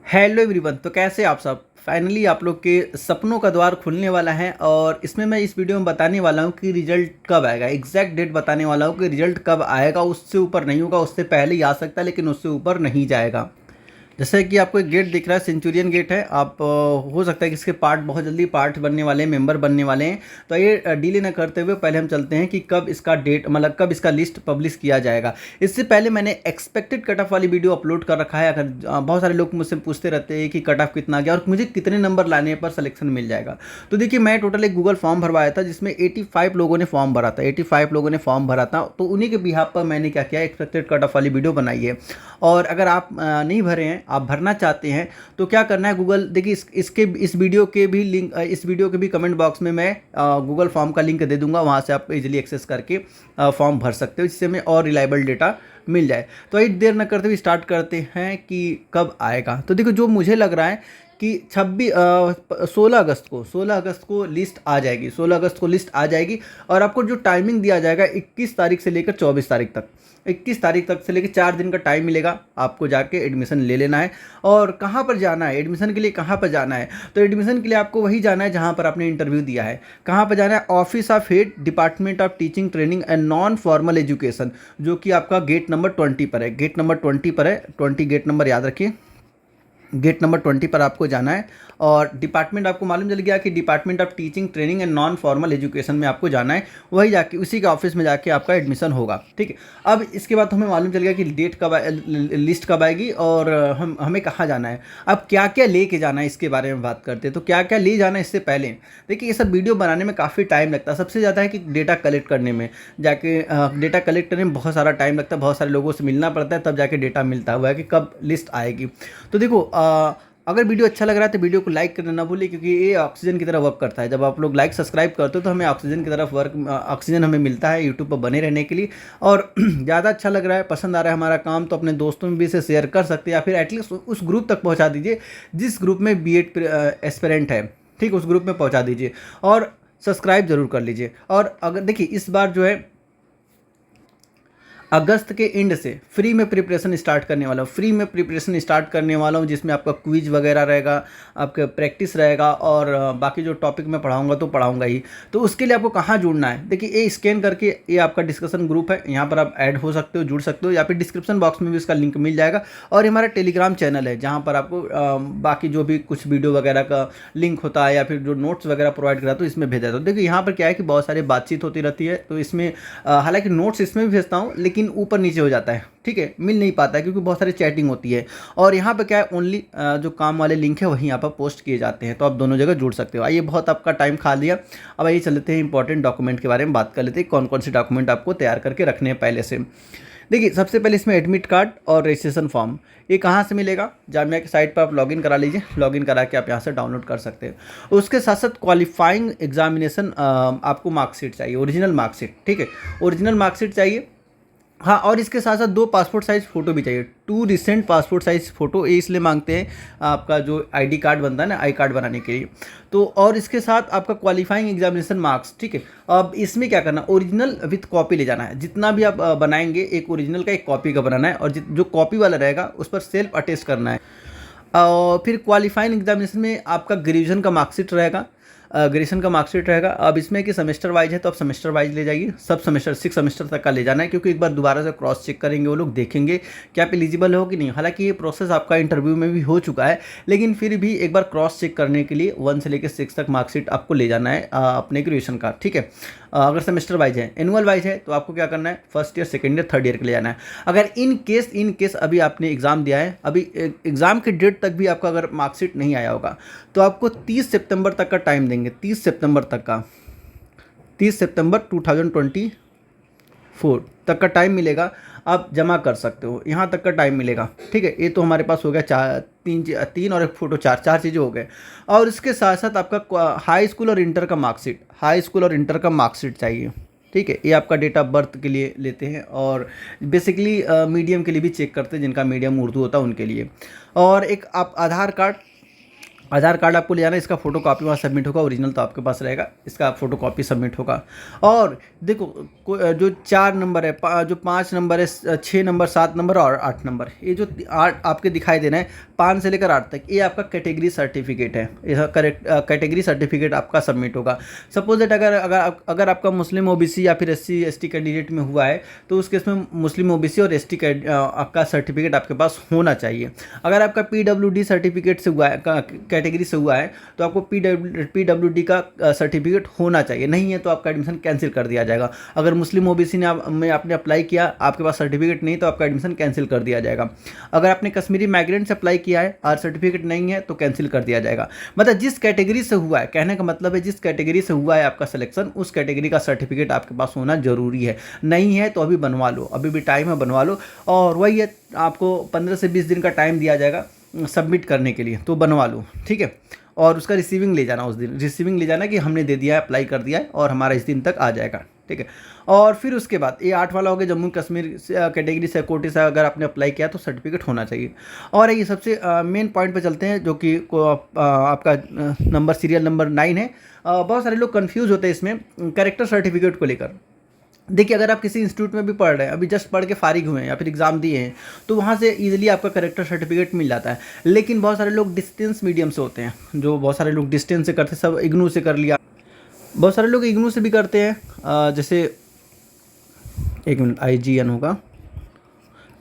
Hello everyone. तो कैसे आप सब। फाइनली आप लोग के सपनों का द्वार खुलने वाला है और इसमें मैं इस वीडियो में बताने वाला हूँ कि रिजल्ट कब आएगा। एग्जैक्ट डेट बताने वाला हूँ कि रिजल्ट कब आएगा। उससे ऊपर नहीं होगा, उससे पहले ही आ सकता है लेकिन उससे ऊपर नहीं जाएगा। जैसे कि आपको एक गेट दिख रहा है, सेंचुरियन गेट है। आप हो सकता है कि इसके पार्ट बहुत जल्दी पार्ट बनने वाले हैं, मेंबर बनने वाले हैं। तो ये डिले ना करते हुए पहले हम चलते हैं कि कब इसका डेट मतलब कब इसका लिस्ट पब्लिश किया जाएगा। इससे पहले मैंने एक्सपेक्टेड कट ऑफ वाली वीडियो अपलोड कर रखा है। अगर बहुत सारे लोग मुझसे पूछते रहते हैं कि कट ऑफ कितना गया और मुझे कितने नंबर लाने पर सिलेक्शन मिल जाएगा। तो देखिए, मैं टोटल एक गूगल फॉर्म भरवाया था जिसमें 85 लोगों ने फॉर्म भरा था। 85 लोगों ने फॉर्म भरा था, तो उन्हीं के बिहाफ पर मैंने क्या किया, एक्सपेक्टेड कट ऑफ वाली वीडियो बनाई है। और अगर आप नहीं भरे हैं, आप भरना चाहते हैं, तो क्या करना है, गूगल देखिए इस वीडियो के भी लिंक, इस वीडियो के भी कमेंट बॉक्स में मैं गूगल फॉर्म का लिंक दे दूंगा। वहाँ से आप इजीली एक्सेस करके फॉर्म भर सकते हो, जिससे हमें और रिलायबल डेटा मिल जाए। तो एक देर न करते हुए स्टार्ट करते हैं कि कब आएगा। तो देखो, जो मुझे लग रहा है कि 16 अगस्त को लिस्ट आ जाएगी। 16 अगस्त को लिस्ट आ जाएगी और आपको जो टाइमिंग दिया जाएगा 21 तारीख से लेकर 24 तारीख तक, 21 तारीख तक से लेकर 4 दिन का टाइम मिलेगा। आपको जाके एडमिशन ले लेना है। और कहाँ पर जाना है एडमिशन के लिए, कहाँ पर जाना है, तो एडमिशन के लिए आपको वही जाना है जहाँ पर आपने इंटरव्यू दिया है। कहाँ पर जाना है, office of head, department of teaching training and non formal education, जो कि आपका गेट नंबर 20 पर है। गेट नंबर 20 पर है, 20 गेट नंबर याद रखिए। गेट नंबर 20 पर आपको जाना है। और डिपार्टमेंट आपको मालूम चल गया कि department of teaching training and non formal education में आपको जाना है। वही जाके उसी के ऑफिस में जाके आपका एडमिशन होगा। ठीक है। अब इसके बाद हमें मालूम चल गया कि डेट कब लिस्ट कब आएगी और हमें कहाँ जाना है। अब क्या क्या लेके जाना है इसके बारे में बात करते हैं। तो क्या क्या ले जाना है, इससे पहले देखिए, ये सब वीडियो बनाने में काफ़ी टाइम लगता है। सबसे ज़्यादा है कि डेटा कलेक्ट करने में, जाके डेटा कलेक्ट करने में बहुत सारा टाइम लगता है। बहुत सारे लोगों से मिलना पड़ता है, तब जाके डेटा मिलता है। हुआ है कि कब लिस्ट आएगी। तो देखो, अगर वीडियो अच्छा लग रहा है तो वीडियो को लाइक करना ना भूलिए, क्योंकि ये ऑक्सीजन की तरह वर्क करता है। जब आप लोग लाइक सब्सक्राइब करते हो तो हमें ऑक्सीजन की तरफ ऑक्सीजन हमें मिलता है यूट्यूब पर बने रहने के लिए। और ज़्यादा अच्छा लग रहा है, पसंद आ रहा है हमारा काम, तो अपने दोस्तों में भी इसे शेयर कर सकते हैं, या फिर एटलीस्ट उस ग्रुप तक पहुँचा दीजिए जिस ग्रुप में B.Ed एस्पिरेंट है। ठीक, उस ग्रुप में पहुँचा दीजिए और सब्सक्राइब जरूर कर लीजिए। और अगर देखिए, इस बार जो है अगस्त के एंड से फ्री में प्रिपरेशन स्टार्ट करने वाला हूँ। फ्री में प्रिपरेशन स्टार्ट करने वाला हूँ, जिसमें आपका क्विज वगैरह रहेगा, आपका प्रैक्टिस रहेगा और बाकी जो टॉपिक मैं पढ़ाऊँगा तो पढ़ाऊँगा ही। तो उसके लिए आपको कहाँ जुड़ना है, देखिए, ये स्कैन करके ये आपका डिस्कशन ग्रुप है, यहाँ पर आप ऐड हो सकते हो, जुड़ सकते हो, या फिर डिस्क्रिप्शन बॉक्स में भी इसका लिंक मिल जाएगा। और हमारा टेलीग्राम चैनल है जहाँ पर आपको बाकी जो भी कुछ वीडियो वगैरह का लिंक होता है या फिर जो नोट्स वगैरह प्रोवाइड कराता हूँ, इसमें भेज देता हूँ। देखिए, यहाँ पर क्या है कि बहुत सारी बातचीत होती रहती है, तो इसमें हालांकि नोट्स इसमें भी भेजता हूँ, लेकिन ऊपर नीचे हो जाता है। ठीक है, मिल नहीं पाता है क्योंकि बहुत सारी चैटिंग होती है। और यहाँ पे क्या है, ओनली जो काम वाले लिंक है वहीं यहाँ पर पोस्ट किए जाते हैं, तो आप दोनों जगह जुड़ सकते हो। आइए, बहुत आपका टाइम खा लिया, अब आइए चल लेते हैं इंपॉर्टेंट डॉक्यूमेंट के बारे में बात कर लेते हैं। कौन कौन से डॉक्यूमेंट आपको तैयार करके रखने हैं पहले से। देखिए, सबसे पहले इसमें एडमिट कार्ड और रजिस्ट्रेशन फॉर्म, ये कहाँ से मिलेगा, जामिया की साइट पर आप लॉगिन करा लीजिए। लॉगिन करा के आप यहाँ से डाउनलोड कर सकते हैं। उसके साथ साथ क्वालिफाइंग एग्जामिनेशन आपको मार्कशीट चाहिए, ओरिजिनल मार्कशीट। ठीक है, ओरिजिनल मार्कशीट चाहिए। हाँ, और इसके साथ साथ 2 पासपोर्ट साइज़ फ़ोटो भी चाहिए। 2 रिसेंट पासपोर्ट साइज़ फ़ोटो, ये इसलिए मांगते हैं, आपका जो आईडी कार्ड बनता है ना, आई कार्ड बनाने के लिए। तो और इसके साथ आपका क्वालिफाइंग एग्जामिनेशन मार्क्स। ठीक है, अब इसमें क्या करना, ओरिजिनल विथ कॉपी ले जाना है। जितना भी आप बनाएंगे, एक ओरिजिनल का एक कॉपी का बनाना है, और जो कॉपी वाला रहेगा उस पर सेल्फ अटेस्ट करना है। और फिर क्वालिफाइंग एग्जामिनेशन में आपका ग्रेजुएशन का मार्कशीट रहेगा, ग्रेजुएशन का मार्कशीट रहेगा। अब इसमें कि सेमेस्टर वाइज है तो आप सेमेस्टर वाइज ले जाइए, सब सेमेस्टर 6 सेमेस्टर तक का ले जाना है, क्योंकि एक बार दोबारा से क्रॉस चेक करेंगे वो लोग, देखेंगे कि आप एलिजिबल हो कि नहीं। हालांकि ये प्रोसेस आपका इंटरव्यू में भी हो चुका है, लेकिन फिर भी एक बार क्रॉस चेक करने के लिए 1 से लेकर 6 तक मार्कशीट आपको ले जाना है अपने ग्रेजुएशन का। ठीक है, अगर सेमेस्टर वाइज है, एनुअल वाइज है, तो आपको क्या करना है, first year, second year, third year के ले जाना है। अगर इन केस अभी आपने एग्ज़ाम दिया है, अभी एग्ज़ाम के डेट तक भी आपका अगर मार्कशीट नहीं आया होगा, तो आपको 30 सितंबर तक का टाइम देंगे। 30 सितंबर तक का, 30 सितंबर 2024 तक का टाइम मिलेगा, आप जमा कर सकते हो, यहाँ तक का टाइम मिलेगा। ठीक है, ये तो हमारे पास हो गया तीन और एक फ़ोटो, चार चीज़ें हो गए। और इसके साथ साथ आपका हाई स्कूल और इंटर का मार्कशीट, हाई स्कूल और इंटर का मार्कशीट चाहिए। ठीक है, ये आपका डेट ऑफ बर्थ के लिए लेते हैं, और बेसिकली मीडियम के लिए भी चेक करते हैं, जिनका मीडियम उर्दू होता है उनके लिए। और एक आप आधार कार्ड, आधार कार्ड आपको ले जाना है, इसका फोटो कॉपी वहाँ सबमिट होगा, ओरिजिनल तो आपके पास रहेगा, इसका फोटो कॉपी सबमिट होगा। और देखो जो 4 नंबर है, जो 5 नंबर है, 6 नंबर, 7 नंबर और 8 नंबर, ये जो 8 आपके दिखाई दे रहे हैं 5 से लेकर 8 तक, ये आपका कैटेगरी सर्टिफिकेट है। यह करेक्ट कैटेगरी सर्टिफिकेट आपका सबमिट होगा। सपोज दैट अगर आपका मुस्लिम ओबीसी या फिर SC ST कैंडिडेट में हुआ है तो उस केस में मुस्लिम ओबीसी और ST का सर्टिफिकेट आपके पास होना चाहिए। अगर आपका PWD सर्टिफिकेट से हुआ है, कैटेगरी से हुआ है, तो आपको PWD का सर्टिफिकेट होना चाहिए, नहीं है तो आपका एडमिशन कैंसिल कर दिया जाएगा। अगर मुस्लिम ओबीसी में आपने अप्लाई किया, आपके पास सर्टिफिकेट नहीं, तो आपका एडमिशन कैंसिल कर दिया जाएगा। अगर आपने कश्मीरी माइग्रेंट से अप्लाई किया है और सर्टिफिकेट नहीं है तो कैंसिल कर दिया जाएगा। मतलब जिस कैटेगरी से हुआ है, कहने का मतलब है जिस कैटेगरी से हुआ है आपका सिलेक्शन, उस कैटेगरी का सर्टिफिकेट आपके पास होना जरूरी है। नहीं है तो अभी बनवा लो, अभी भी टाइम है, बनवा लो। और वही है, आपको 15 से 20 दिन का टाइम दिया जाएगा सबमिट करने के लिए, तो बनवा लो, ठीक है। और उसका रिसीविंग ले जाना, उस दिन रिसीविंग ले जाना कि हमने दे दिया है, अप्लाई कर दिया है और हमारा इस दिन तक आ जाएगा, ठीक है। और फिर उसके बाद ये 8 वाला हो गया, जम्मू कश्मीर कैटेगरी से, कोटे से अगर आपने अप्लाई किया तो सर्टिफिकेट होना चाहिए। और ये सबसे मेन पॉइंट पे चलते हैं, जो कि आपका नंबर सीरियल नंबर 9 है। बहुत सारे लोग कंफ्यूज होते हैं इसमें कैरेक्टर सर्टिफिकेट को लेकर। देखिए, अगर आप किसी इंस्टीट्यूट में भी पढ़ रहे हैं, अभी जस्ट पढ़ के फारिग हुए हैं या फिर एग्ज़ाम दिए हैं, तो वहाँ से इजीली आपका करेक्टर सर्टिफिकेट मिल जाता है। लेकिन बहुत सारे लोग डिस्टेंस मीडियम से होते हैं, जो बहुत सारे लोग डिस्टेंस से करते हैं, सब इग्नू से कर लिया, बहुत सारे लोग इग्नू से भी करते हैं। जैसे एक मिनट, IGN होगा,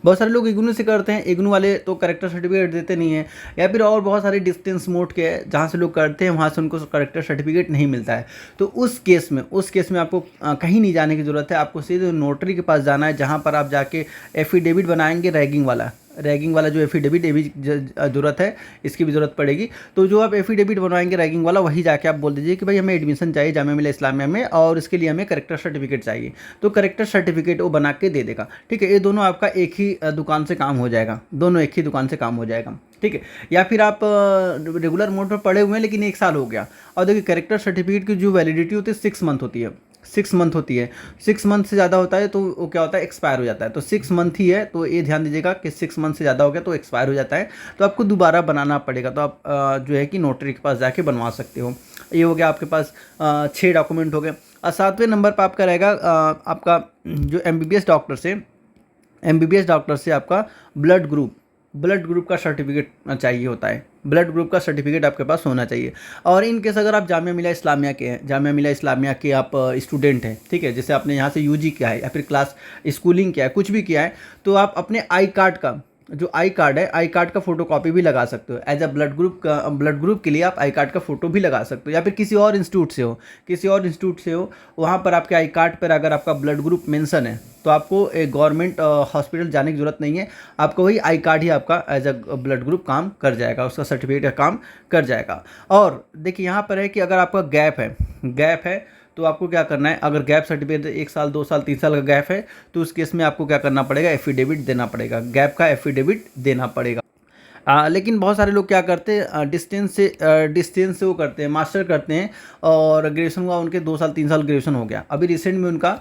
बहुत सारे लोग इग्नू से करते हैं। इग्नू वाले तो करेक्टर सर्टिफिकेट देते नहीं है, या फिर और बहुत सारे डिस्टेंस मोड के जहाँ से लोग करते हैं वहाँ से उनको करेक्टर सर्टिफिकेट नहीं मिलता है। तो उस केस में आपको कहीं नहीं जाने की ज़रूरत है, आपको सीधे नोटरी के पास जाना है, जहाँ पर आप जाके एफिडेविट बनाएंगे, रैगिंग वाला जो एफिडेविट, ये भी ज़रूरत है, इसकी भी ज़रूरत पड़ेगी। तो जो आप एफिडेविट बनवाएंगे रैगिंग वाला, वही जाके आप बोल दीजिए कि भाई हमें एडमिशन चाहिए जामिया मिल्लिया इस्लामिया में, और इसके लिए हमें करेक्टर सर्टिफिकेट चाहिए, तो करेक्टर सर्टिफिकेट वो बना के दे देगा, ठीक है। ये दोनों आपका एक ही दुकान से काम हो जाएगा, दोनों एक ही दुकान से काम हो जाएगा, ठीक है। या फिर आप रेगुलर मोड पर पढ़े हुए हैं लेकिन 1 साल हो गया, और देखिए करेक्टर सर्टिफिकेट की जो वैलिडिटी होती है 6 मंथ होती है, 6 मंथ होती है। 6 मंथ से ज़्यादा होता है तो वो क्या होता है, एक्सपायर हो जाता है। तो 6 मंथ ही है, तो ये ध्यान दीजिएगा कि 6 मंथ से ज़्यादा हो गया तो एक्सपायर हो जाता है, तो आपको दोबारा बनाना पड़ेगा। तो आप जो है कि नोटरी के पास जाके बनवा सकते हो। ये हो गया आपके पास 6 डॉक्यूमेंट हो गए। और 7वें नंबर पर आपका रहेगा आपका जो MBBS डॉक्टर से आपका ब्लड ग्रुप का सर्टिफिकेट चाहिए होता है। ब्लड ग्रुप का सर्टिफिकेट आपके पास होना चाहिए। और इन केस अगर आप जामिया मिल्लिया इस्लामिया के हैं, जामिया मिल्लिया इस्लामिया के आप स्टूडेंट हैं, ठीक है, जैसे आपने यहाँ से UG किया है या फिर क्लास स्कूलिंग किया है, कुछ भी किया है, तो आप अपने आई कार्ड का जो आई कार्ड है, आई कार्ड का फोटो कॉपी भी लगा सकते हो। एज अ ब्लड ग्रुप के लिए आप आई कार्ड का फोटो भी लगा सकते हो। या फिर किसी और इंस्टीट्यूट से हो, वहाँ पर आपके आई कार्ड पर अगर आपका ब्लड ग्रुप मेंशन है तो आपको एक गवर्नमेंट हॉस्पिटल जाने की ज़रूरत नहीं है, आपको वही आई कार्ड ही आपका एज अ ब्लड ग्रुप काम कर जाएगा, उसका सर्टिफिकेट का काम कर जाएगा। और देखिए यहाँ पर है कि अगर आपका गैप है तो आपको क्या करना है, अगर गैप सर्टिफिकेट 1 साल 2 साल 3 साल का गैप है तो उस केस में आपको क्या करना पड़ेगा, एफिडेविट देना पड़ेगा, गैप का एफिडेविट देना पड़ेगा। लेकिन बहुत सारे लोग क्या करते हैं, डिस्टेंस से वो करते हैं, मास्टर करते हैं, और ग्रेजुएशन हुआ उनके 2 साल 3 साल ग्रेजुएशन हो गया, अभी रिसेंट में उनका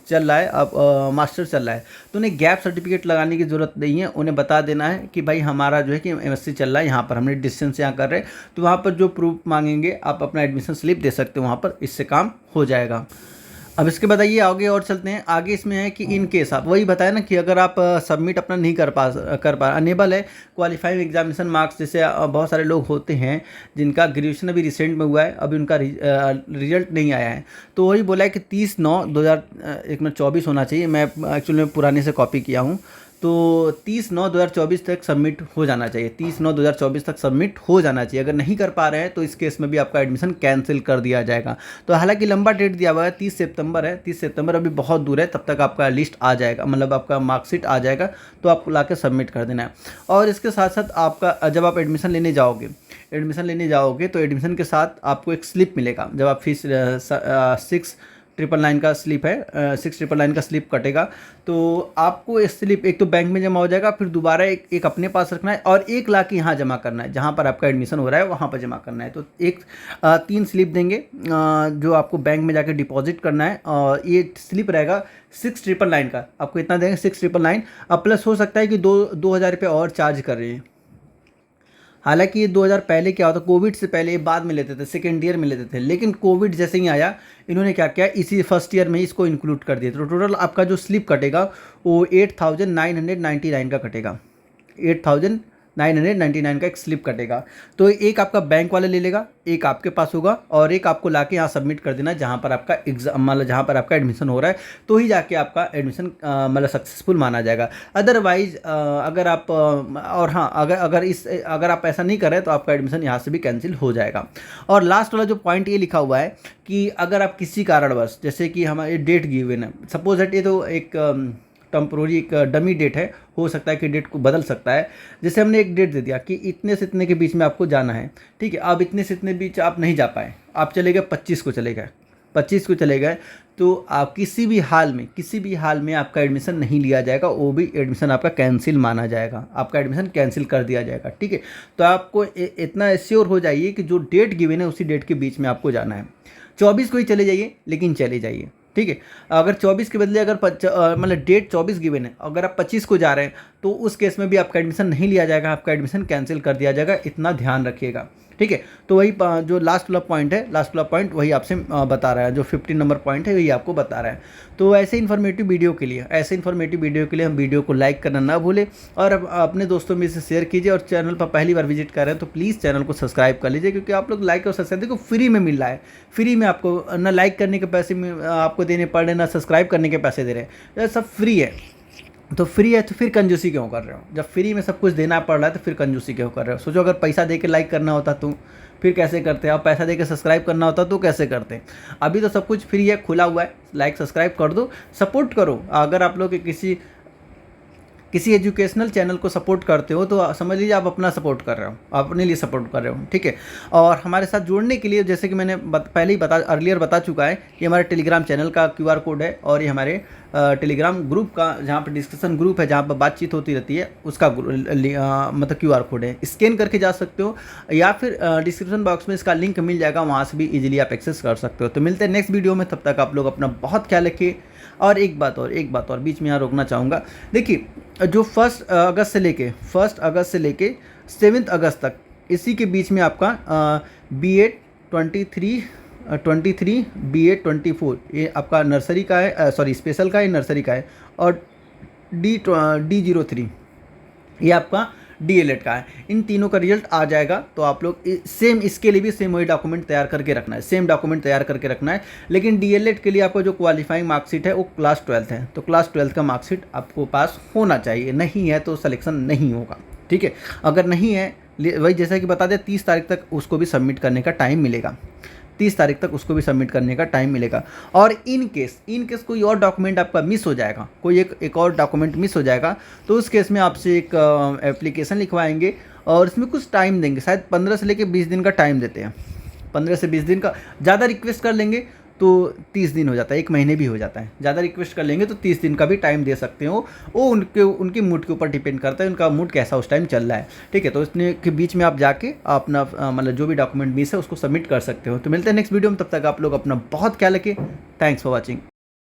चल रहा है, अब मास्टर चल रहा है, तो उन्हें गैप सर्टिफिकेट लगाने की ज़रूरत नहीं है। उन्हें बता देना है कि भाई हमारा जो है कि MSc चल रहा है, यहाँ पर हमने डिस्टेंस यहाँ कर रहे हैं, तो वहाँ पर जो प्रूफ मांगेंगे आप अपना एडमिशन स्लिप दे सकते हो वहाँ पर, इससे काम हो जाएगा। अब इसके बताइए आगे और चलते हैं। आगे इसमें है कि इन केस आप वही बताया ना कि अगर आप सबमिट अपना नहीं कर पा अनेबल है क्वालिफाइंग एग्जामिनेशन मार्क्स, जैसे बहुत सारे लोग होते हैं जिनका ग्रेजुएशन अभी रिसेंट में हुआ है, अभी उनका रिजल्ट नहीं आया है, तो वही बोला है कि 30/9/2024 होना चाहिए। मैं एक्चुअली में पुराने से कॉपी किया हूँ, तो 30/9/2024 तक सबमिट हो जाना चाहिए, 30/9/2024 तक सबमिट हो जाना चाहिए। अगर नहीं कर पा रहे हैं तो इस केस में भी आपका एडमिशन कैंसिल कर दिया जाएगा। तो हालांकि लंबा डेट दिया हुआ है, 30 सितंबर है, 30 सितंबर अभी बहुत दूर है, तब तक आपका लिस्ट आ जाएगा, मतलब आपका मार्कशीट आ जाएगा, तो आपको ला सबमिट कर देना है। और इसके साथ साथ आपका जब आप एडमिशन लेने जाओगे तो एडमिशन के साथ आपको एक स्लिप मिलेगा। जब आप फीस 6,999 का स्लिप है, 6,999 का स्लिप कटेगा, तो आपको ये स्लिप एक तो बैंक में जमा हो जाएगा, फिर दोबारा एक अपने पास रखना है, और 1 लाख यहाँ जमा करना है, जहाँ पर आपका एडमिशन हो रहा है वहाँ पर जमा करना है। तो 3 स्लिप देंगे जो आपको बैंक में जाकर डिपॉजिट करना है, और ये स्लिप रहेगा 6,999 का, आपको इतना देंगे 6,999, अब प्लस हो सकता है कि 2,000 रुपये और चार्ज कर रहे हैं। हालांकि ये 2000 पहले क्या होता, कोविड से पहले ये बाद में लेते थे, सेकेंड ईयर में लेते थे, लेकिन कोविड जैसे ही आया इन्होंने क्या किया, इसी फर्स्ट ईयर में ही इसको इंक्लूड कर दिया। तो टोटल आपका जो स्लिप कटेगा वो 8999 का कटेगा, 8999 का एक स्लिप कटेगा। तो एक आपका बैंक वाला ले लेगा, एक आपके पास होगा, और एक आपको लाके यहाँ सबमिट कर देना जहाँ पर आपका एग्जाम, मतलब जहाँ पर आपका एडमिशन हो रहा है, तो ही जाके आपका एडमिशन मतलब सक्सेसफुल माना जाएगा। अदरवाइज अगर आप और हाँ, अगर आप ऐसा नहीं कर रहे तो आपका एडमिशन यहाँ से भी कैंसिल हो जाएगा। और लास्ट वाला जो पॉइंट ये लिखा हुआ है कि अगर आप किसी कारणवश, जैसे कि हमारे डेट गिवन है, सपोज दैट ये तो एक टेम्पोररी एक डमी डेट है, हो सकता है कि डेट को बदल सकता है। जैसे हमने एक डेट दे दिया कि इतने से इतने के बीच में आपको जाना है, ठीक है, अब इतने से इतने बीच आप नहीं जा पाए, आप चले गए 25 को चले गए, 25 को चले गए, तो आप किसी भी हाल में आपका एडमिशन नहीं लिया जाएगा, वो भी एडमिशन आपका कैंसिल माना जाएगा, आपका एडमिशन कैंसिल कर दिया जाएगा, ठीक है। तो आपको इतना श्योर हो जाइए कि जो डेट गिवन है उसी डेट के बीच में आपको जाना है। 24 को ही चले जाइए, लेकिन चले जाइए, ठीक है। अगर 24 के बदले अगर मतलब डेट 24 गिवन है, अगर आप 25 को जा रहे हैं तो उस केस में भी आपका एडमिशन नहीं लिया जाएगा, आपका एडमिशन कैंसिल कर दिया जाएगा, इतना ध्यान रखिएगा, ठीक है। तो वही जो लास्ट वाला पॉइंट वही आपसे बता रहा है, जो 15 नंबर पॉइंट है वही आपको बता रहा है। तो ऐसे इन्फॉर्मेटिव वीडियो के लिए हम वीडियो को लाइक करना ना भूलें, और अपने दोस्तों में इसे शेयर कीजिए, और चैनल पर पहली बार विजिट कर रहे हैं तो प्लीज़ चैनल को सब्सक्राइब कर लीजिए, क्योंकि आप लोग लाइक और सब्सक्राइब देखो फ्री में मिल रहा है, फ्री में आपको ना लाइक करने के पैसे आपको देने पड़ रहे हैं, ना सब्सक्राइब करने के पैसे दे रहे हैं, ये सब फ्री है। तो फ्री है तो फिर कंजूसी क्यों कर रहे हो? जब फ्री में सब कुछ देना पड़ रहा है तो फिर कंजूसी क्यों कर रहे हो? सोचो अगर पैसा दे के लाइक करना होता तो फिर कैसे करते? आप पैसा दे के सब्सक्राइब करना होता तो कैसे करते? अभी तो सब कुछ फ्री है, खुला हुआ है, लाइक सब्सक्राइब कर दो, सपोर्ट करो। अगर आप लोग किसी एजुकेशनल चैनल को सपोर्ट करते हो तो समझ लीजिए आप अपना सपोर्ट कर रहे हो, अपने लिए सपोर्ट कर रहे हो, ठीक है। और हमारे साथ जुड़ने के लिए, जैसे कि मैंने पहले ही अर्लियर बता चुका है, ये हमारे टेलीग्राम चैनल का QR कोड है, और ये हमारे टेलीग्राम ग्रुप का, जहाँ पर डिस्कशन ग्रुप है, जहाँ पर बातचीत होती रहती है, उसका मतलब QR कोड है, स्कैन करके जा सकते हो, या फिर डिस्क्रिप्शन बॉक्स में इसका लिंक मिल जाएगा, वहाँ से भी इजीली आप एक्सेस कर सकते हो। तो मिलते हैं नेक्स्ट वीडियो में, तब तक आप लोग अपना बहुत ख्याल रखिए। और एक बात और बीच में यहाँ रोकना चाहूँगा, देखिए जो 1 अगस्त से लेके 7 अगस्त तक, इसी के बीच में आपका B.Ed 23 B.Ed 24 ये आपका नर्सरी का है, स्पेशल का है, नर्सरी का है, और D03 ये आपका DLED का है। इन तीनों का रिजल्ट आ जाएगा तो आप लोग सेम, इसके लिए भी सेम वही डॉक्यूमेंट तैयार करके रखना है, लेकिन DLED के लिए आपको जो क्वालिफाइंग मार्कशीट है वो क्लास 12 है, तो क्लास 12 का मार्कशीट आपको पास होना चाहिए, नहीं है तो सिलेक्शन नहीं होगा, ठीक है। अगर नहीं है, वही जैसा कि बता दें, 30 तारीख तक उसको भी सबमिट करने का टाइम मिलेगा, 30 तारीख तक उसको भी सबमिट करने का टाइम मिलेगा। और इन केस कोई और डॉक्यूमेंट आपका मिस हो जाएगा, कोई एक और डॉक्यूमेंट मिस हो जाएगा, तो उस केस में आपसे एक एप्लीकेशन लिखवाएंगे, और इसमें कुछ टाइम देंगे, शायद 15 से लेकर 20 दिन का टाइम देते हैं, 15 से 20 दिन का। ज़्यादा रिक्वेस्ट कर लेंगे तो 30 दिन हो जाता है, 1 महीने भी हो जाता है। ज़्यादा रिक्वेस्ट कर लेंगे तो 30 दिन का भी टाइम दे सकते हो, वो उनके मूड के ऊपर डिपेंड करता है, उनका मूड कैसा उस टाइम चल रहा है, ठीक है। तो इसने के बीच में आप जाके अपना मतलब जो भी डॉक्यूमेंट मिस है उसको सबमिट कर सकते हो। तो मिलते हैं नेक्स्ट वीडियो में, तब तक आप लोग अपना बहुत ख्याल रखिए। Thanks for watching.